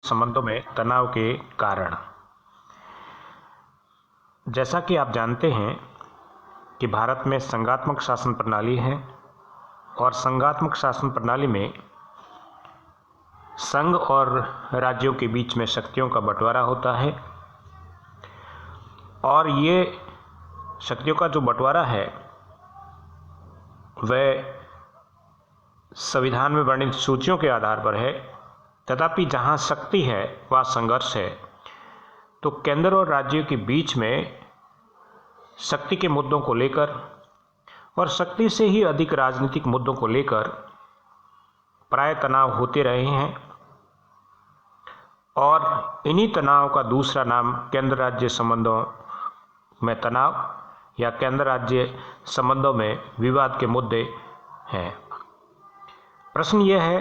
संबंधों में तनाव के कारण। जैसा कि आप जानते हैं कि भारत में संघात्मक शासन प्रणाली है और संघात्मक शासन प्रणाली में संघ और राज्यों के बीच में शक्तियों का बंटवारा होता है और ये शक्तियों का जो बंटवारा है वह संविधान में वर्णित सूचियों के आधार पर है। तथापि जहाँ शक्ति है वहाँ संघर्ष है। तो केंद्र और राज्यों के बीच में शक्ति के मुद्दों को लेकर और शक्ति से ही अधिक राजनीतिक मुद्दों को लेकर प्राय तनाव होते रहे हैं और इन्हीं तनाव का दूसरा नाम केंद्र राज्य संबंधों में तनाव या केंद्र राज्य संबंधों में विवाद के मुद्दे हैं। प्रश्न यह है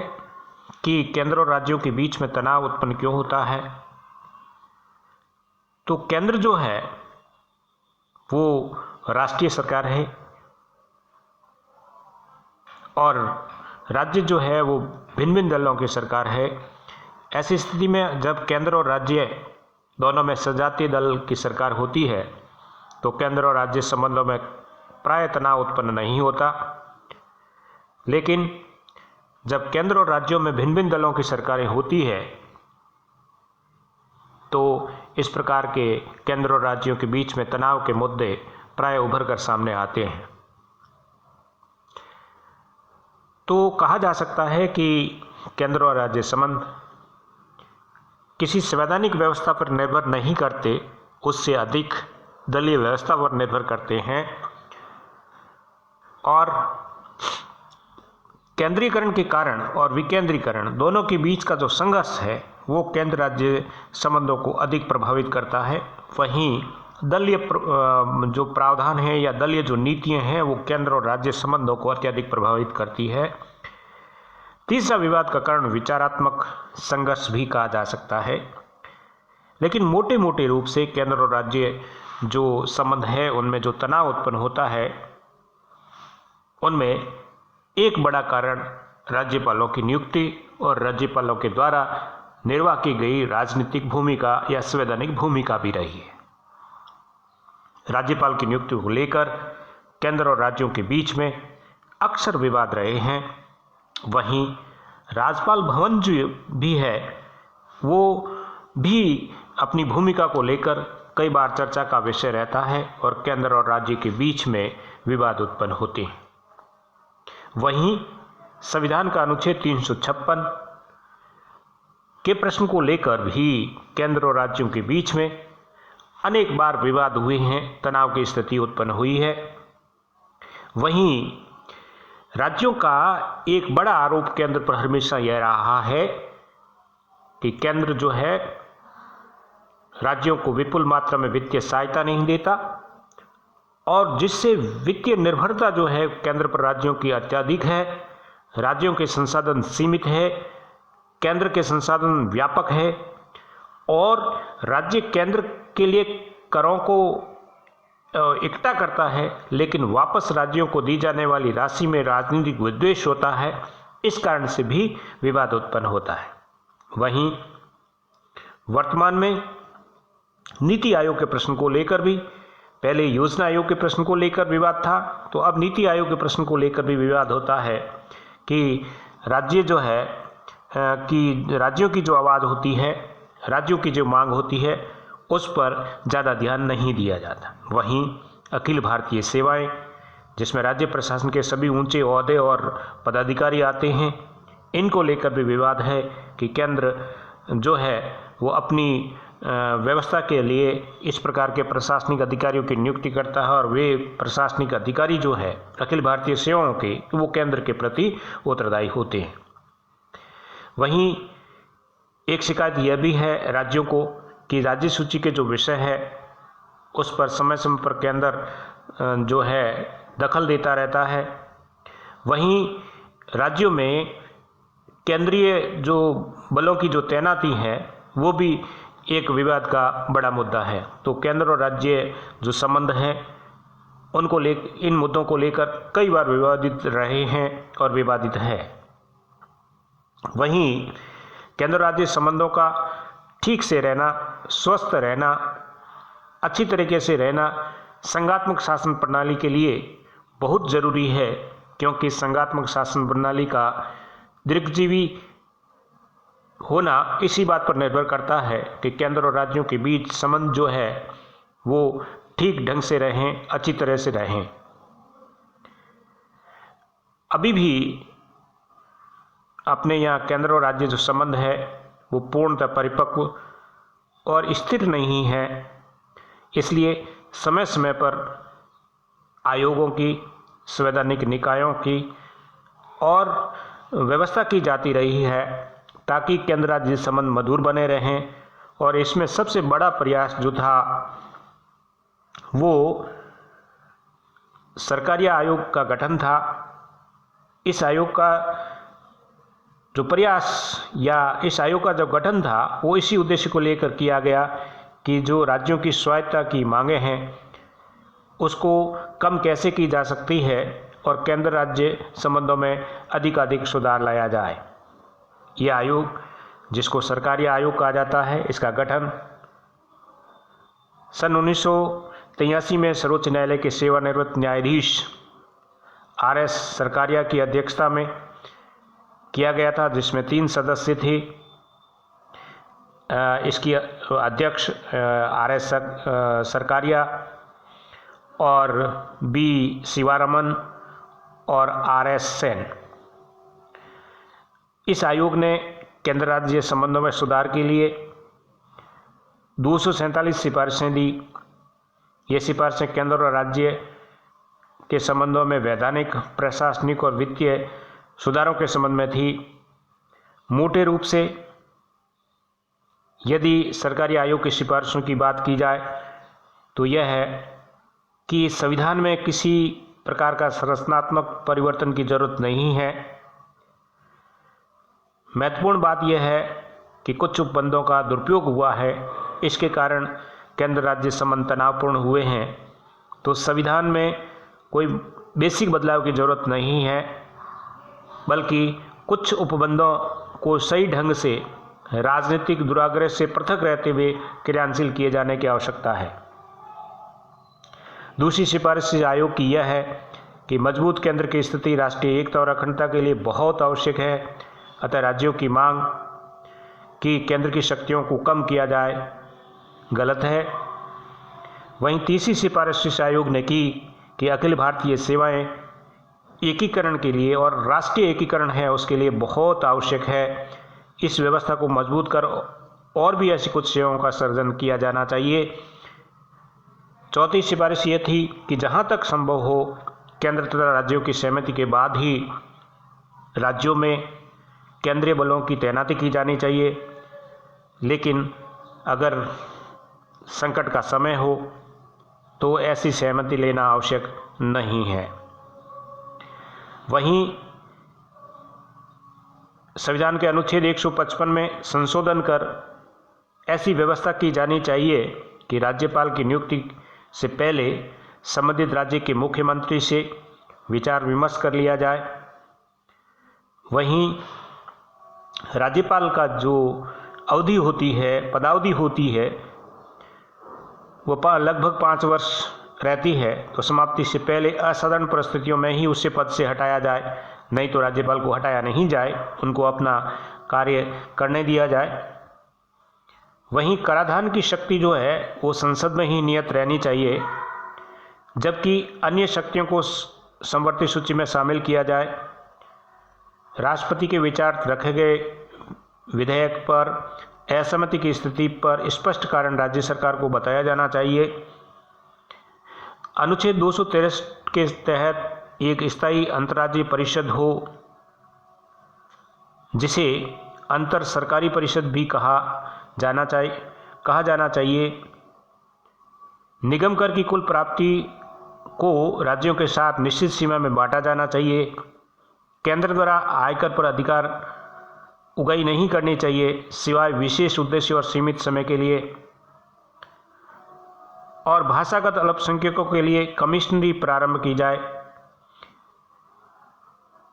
कि केंद्र और राज्यों के बीच में तनाव उत्पन्न क्यों होता है। तो केंद्र जो है वो राष्ट्रीय सरकार है और राज्य जो है वो भिन्न भिन्न दलों की सरकार है। ऐसी स्थिति में जब केंद्र और राज्य दोनों में सजातीय दल की सरकार होती है तो केंद्र और राज्य संबंधों में प्राय तनाव उत्पन्न नहीं होता। लेकिन जब केंद्र और राज्यों में भिन्न भिन्न दलों की सरकारें होती है तो इस प्रकार के केंद्र और राज्यों के बीच में तनाव के मुद्दे प्राय उभर कर सामने आते हैं। तो कहा जा सकता है कि केंद्र और राज्य संबंध किसी संवैधानिक व्यवस्था पर निर्भर नहीं करते, उससे अधिक दलीय व्यवस्था पर निर्भर करते हैं और केंद्रीकरण के कारण और विकेंद्रीकरण दोनों के बीच का जो संघर्ष है वो केंद्र राज्य संबंधों को अधिक प्रभावित करता है। वहीं दलीय जो प्रावधान है या दलीय जो नीतियां हैं वो केंद्र और राज्य संबंधों को अत्यधिक प्रभावित करती है। तीसरा विवाद का कारण विचारात्मक संघर्ष भी कहा जा सकता है। लेकिन मोटे मोटे रूप से केंद्र और राज्य जो संबंध है उनमें जो तनाव उत्पन्न होता है उनमें एक बड़ा कारण राज्यपालों की नियुक्ति और राज्यपालों के द्वारा निर्वाह की गई राजनीतिक भूमिका या संवैधानिक भूमिका भी रही है। राज्यपाल की नियुक्ति को लेकर केंद्र और राज्यों के बीच में अक्सर विवाद रहे हैं। वहीं राज्यपाल भवन जो भी है वो भी अपनी भूमिका को लेकर कई बार चर्चा का विषय रहता है और केंद्र और राज्य के बीच में विवाद उत्पन्न होते हैं। वहीं संविधान का अनुच्छेद 356 के प्रश्न को लेकर भी केंद्र और राज्यों के बीच में अनेक बार विवाद हुए हैं, तनाव की स्थिति उत्पन्न हुई है। वहीं राज्यों का एक बड़ा आरोप केंद्र पर हमेशा यह रहा है कि केंद्र जो है राज्यों को विपुल मात्रा में वित्तीय सहायता नहीं देता और जिससे वित्तीय निर्भरता जो है केंद्र पर राज्यों की अत्यधिक है। राज्यों के संसाधन सीमित है, केंद्र के संसाधन व्यापक है और राज्य केंद्र के लिए करों को इकट्ठा करता है लेकिन वापस राज्यों को दी जाने वाली राशि में राजनीतिक विद्वेष होता है। इस कारण से भी विवाद उत्पन्न होता है। वहीं वर्तमान में नीति आयोग के प्रश्न को लेकर भी, पहले योजना आयोग के प्रश्न को लेकर विवाद था तो अब नीति आयोग के प्रश्न को लेकर भी विवाद होता है कि राज्य जो है कि राज्यों की जो आवाज़ होती है, राज्यों की जो मांग होती है उस पर ज़्यादा ध्यान नहीं दिया जाता। वहीं अखिल भारतीय सेवाएं जिसमें राज्य प्रशासन के सभी ऊंचे ओहदे और पदाधिकारी आते हैं, इनको लेकर भी विवाद है कि केंद्र जो है वो अपनी व्यवस्था के लिए इस प्रकार के प्रशासनिक अधिकारियों की नियुक्ति करता है और वे प्रशासनिक अधिकारी जो है अखिल भारतीय सेवाओं के वो केंद्र के प्रति उत्तरदायी होते हैं। वहीं एक शिकायत यह भी है राज्यों को कि राज्य सूची के जो विषय है उस पर समय समय पर केंद्र जो है दखल देता रहता है। वहीं राज्यों में केंद्रीय जो बलों की जो तैनाती है वो भी एक विवाद का बड़ा मुद्दा है। तो केंद्र और राज्य जो संबंध हैं उनको इन मुद्दों को लेकर कई बार विवादित रहे हैं और विवादित है। वहीं केंद्र राज्य संबंधों का ठीक से रहना, स्वस्थ रहना, अच्छी तरीके से रहना संघात्मक शासन प्रणाली के लिए बहुत ज़रूरी है, क्योंकि संघात्मक शासन प्रणाली का दीर्घजीवी होना इसी बात पर निर्भर करता है कि केंद्र और राज्यों के बीच संबंध जो है वो ठीक ढंग से रहें, अच्छी तरह से रहें। अभी भी अपने यहाँ केंद्र और राज्य जो संबंध है वो पूर्णतः परिपक्व और स्थिर नहीं है, इसलिए समय समय पर आयोगों की, संवैधानिक निकायों की और व्यवस्था की जाती रही है ताकि केंद्र राज्य संबंध मधुर बने रहें। और इसमें सबसे बड़ा प्रयास जो था वो सरकारी आयोग का गठन था। इस आयोग का जो प्रयास या इस आयोग का जो गठन था वो इसी उद्देश्य को लेकर किया गया कि जो राज्यों की स्वायत्तता की मांगें हैं उसको कम कैसे की जा सकती है और केंद्र राज्य संबंधों में अधिकाधिक सुधार लाया जाए। यह आयोग, जिसको सरकारी आयोग कहा जाता है, इसका गठन सन 1983 में सर्वोच्च न्यायालय के सेवानिवृत्त न्यायाधीश RS सरकारिया की अध्यक्षता में किया गया था, जिसमें 3 सदस्य थे। इसकी अध्यक्ष RS सरकारिया और B शिवारमन और RS सेन। इस आयोग ने केंद्र राज्य संबंधों में सुधार के लिए 247 सिफारिशें दी। ये सिफारिशें केंद्र और राज्य के संबंधों में वैधानिक, प्रशासनिक और वित्तीय सुधारों के संबंध में थी। मोटे रूप से यदि सरकारी आयोग की सिफारिशों की बात की जाए तो यह है कि संविधान में किसी प्रकार का संरचनात्मक परिवर्तन की जरूरत नहीं है। महत्वपूर्ण बात यह है कि कुछ उपबंधों का दुरुपयोग हुआ है, इसके कारण केंद्र राज्य संबंध तनावपूर्ण हुए हैं। तो संविधान में कोई बेसिक बदलाव की जरूरत नहीं है, बल्कि कुछ उपबंधों को सही ढंग से राजनीतिक दुराग्रह से पृथक रहते हुए क्रियान्वित किए जाने की आवश्यकता है। दूसरी सिफारिश आयोग की यह है कि मजबूत केंद्र की स्थिति राष्ट्रीय एकता और अखंडता के लिए बहुत आवश्यक है, अतः राज्यों की मांग कि केंद्र की शक्तियों को कम किया जाए गलत है। वहीं तीसरी सिफारिश इस आयोग ने की कि अखिल भारतीय सेवाएं एकीकरण के लिए और राष्ट्रीय एकीकरण है उसके लिए बहुत आवश्यक है। इस व्यवस्था को मजबूत कर और भी ऐसी कुछ सेवाओं का सृजन किया जाना चाहिए। चौथी सिफारिश ये थी कि जहां तक संभव हो केंद्र तथा राज्यों की सहमति के बाद ही राज्यों में केंद्रीय बलों की तैनाती की जानी चाहिए, लेकिन अगर संकट का समय हो तो ऐसी सहमति लेना आवश्यक नहीं है। वहीं संविधान के अनुच्छेद 155 में संशोधन कर ऐसी व्यवस्था की जानी चाहिए कि राज्यपाल की नियुक्ति से पहले संबंधित राज्य के मुख्यमंत्री से विचार विमर्श कर लिया जाए। वहीं राज्यपाल का जो अवधि होती है, पदावधि होती है, वो लगभग 5 वर्ष रहती है, तो समाप्ति से पहले असाधारण परिस्थितियों में ही उसे पद से हटाया जाए, नहीं तो राज्यपाल को हटाया नहीं जाए, उनको अपना कार्य करने दिया जाए। वहीं कराधान की शक्ति जो है वो संसद में ही नियत रहनी चाहिए, जबकि अन्य शक्तियों को समवर्ती सूची में शामिल किया जाए। राष्ट्रपति के विचार रखे गए विधेयक पर असहमति की स्थिति पर स्पष्ट कारण राज्य सरकार को बताया जाना चाहिए। अनुच्छेद 213 के तहत एक स्थायी अंतर्राज्यीय परिषद हो, जिसे अंतर सरकारी परिषद भी कहा जाना चाहिए। निगम कर की कुल प्राप्ति को राज्यों के साथ निश्चित सीमा में बांटा जाना चाहिए। केंद्र द्वारा आयकर पर अधिकार उगाही नहीं करनी चाहिए, सिवाय विशेष उद्देश्य और सीमित समय के लिए। और भाषागत अल्पसंख्यकों के लिए कमिश्नरी प्रारंभ की जाए।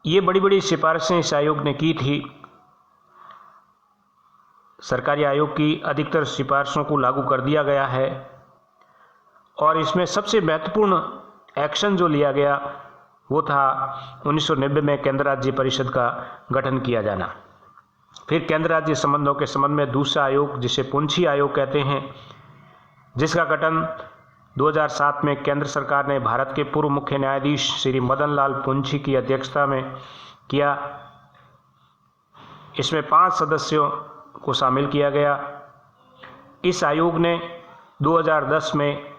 ये बड़ी बड़ी सिफारिशें इस आयोग ने की थी। सरकारी आयोग की अधिकतर सिफारिशों को लागू कर दिया गया है और इसमें सबसे महत्वपूर्ण एक्शन जो लिया गया वो था 1990 में केंद्र राज्य परिषद का गठन किया जाना। फिर केंद्र राज्य संबंधों के संबंध में दूसरा आयोग जिसे पुंछी आयोग कहते हैं, जिसका गठन 2007 में केंद्र सरकार ने भारत के पूर्व मुख्य न्यायाधीश श्री मदन लाल पुंछी की अध्यक्षता में किया। इसमें 5 सदस्यों को शामिल किया गया। इस आयोग ने 2010 में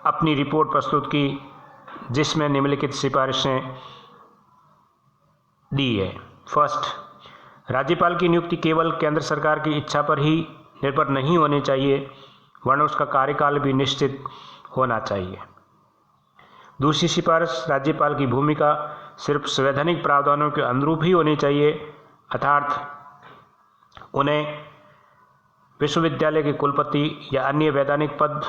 अपनी रिपोर्ट प्रस्तुत की जिसमें निम्नलिखित सिफारिशें दी है। फर्स्ट, राज्यपाल की नियुक्ति केवल केंद्र सरकार की इच्छा पर ही निर्भर नहीं होनी चाहिए, वरना उसका कार्यकाल भी निश्चित होना चाहिए। दूसरी सिफारिश, राज्यपाल की भूमिका सिर्फ संवैधानिक प्रावधानों के अनुरूप ही होनी चाहिए, अर्थात उन्हें विश्वविद्यालय के कुलपति या अन्य वैधानिक पद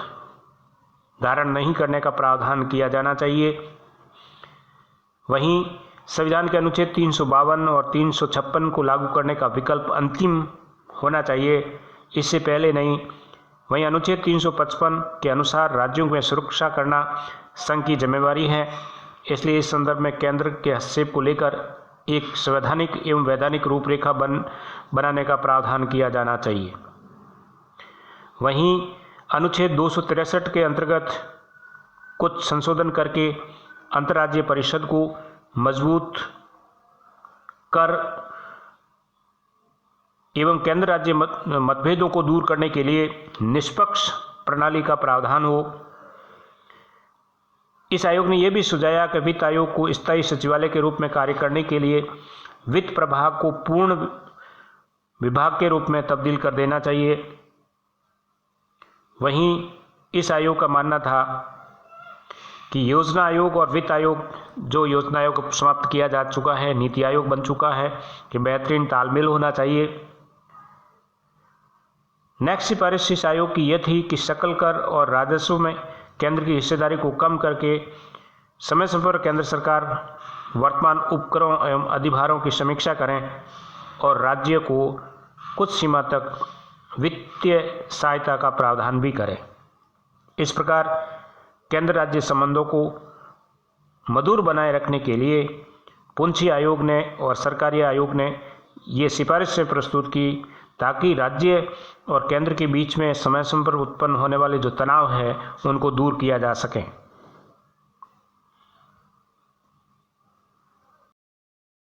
धारण नहीं करने का प्रावधान किया जाना चाहिए। वहीं संविधान के अनुच्छेद 352 और 356 को लागू करने का विकल्प अंतिम होना चाहिए, इससे पहले नहीं। वहीं अनुच्छेद 355 के अनुसार राज्यों में सुरक्षा करना संघ की जिम्मेवारी है, इसलिए इस संदर्भ में केंद्र के हस्तक्षेप को लेकर एक संवैधानिक एवं वैधानिक रूपरेखा बनाने का प्रावधान किया जाना चाहिए। वहीं अनुच्छेद 263 के अंतर्गत कुछ संशोधन करके अंतर्राज्यीय परिषद को मजबूत कर एवं केंद्र राज्य मतभेदों को दूर करने के लिए निष्पक्ष प्रणाली का प्रावधान हो। इस आयोग ने यह भी सुझाया कि वित्त आयोग को स्थायी सचिवालय के रूप में कार्य करने के लिए वित्त प्रभाग को पूर्ण विभाग के रूप में तब्दील कर देना चाहिए। वहीं इस आयोग का मानना था कि योजना आयोग और वित्त आयोग, जो योजना आयोग समाप्त किया जा चुका है, नीति आयोग बन चुका है, कि बेहतरीन तालमेल होना चाहिए। नेक्स्ट सिफारिश इस आयोग की यह थी कि सकल कर और राजस्व में केंद्र की हिस्सेदारी को कम करके समय समय पर केंद्र सरकार वर्तमान उपकरों एवं अधिभारों की समीक्षा करें और राज्य को कुछ सीमा तक वित्तीय सहायता का प्रावधान भी करें। इस प्रकार केंद्र राज्य संबंधों को मधुर बनाए रखने के लिए पुंछी आयोग ने और सरकारी आयोग ने ये सिफारिशें प्रस्तुत की ताकि राज्य और केंद्र के बीच में समय समय पर उत्पन्न होने वाले जो तनाव है उनको दूर किया जा सके।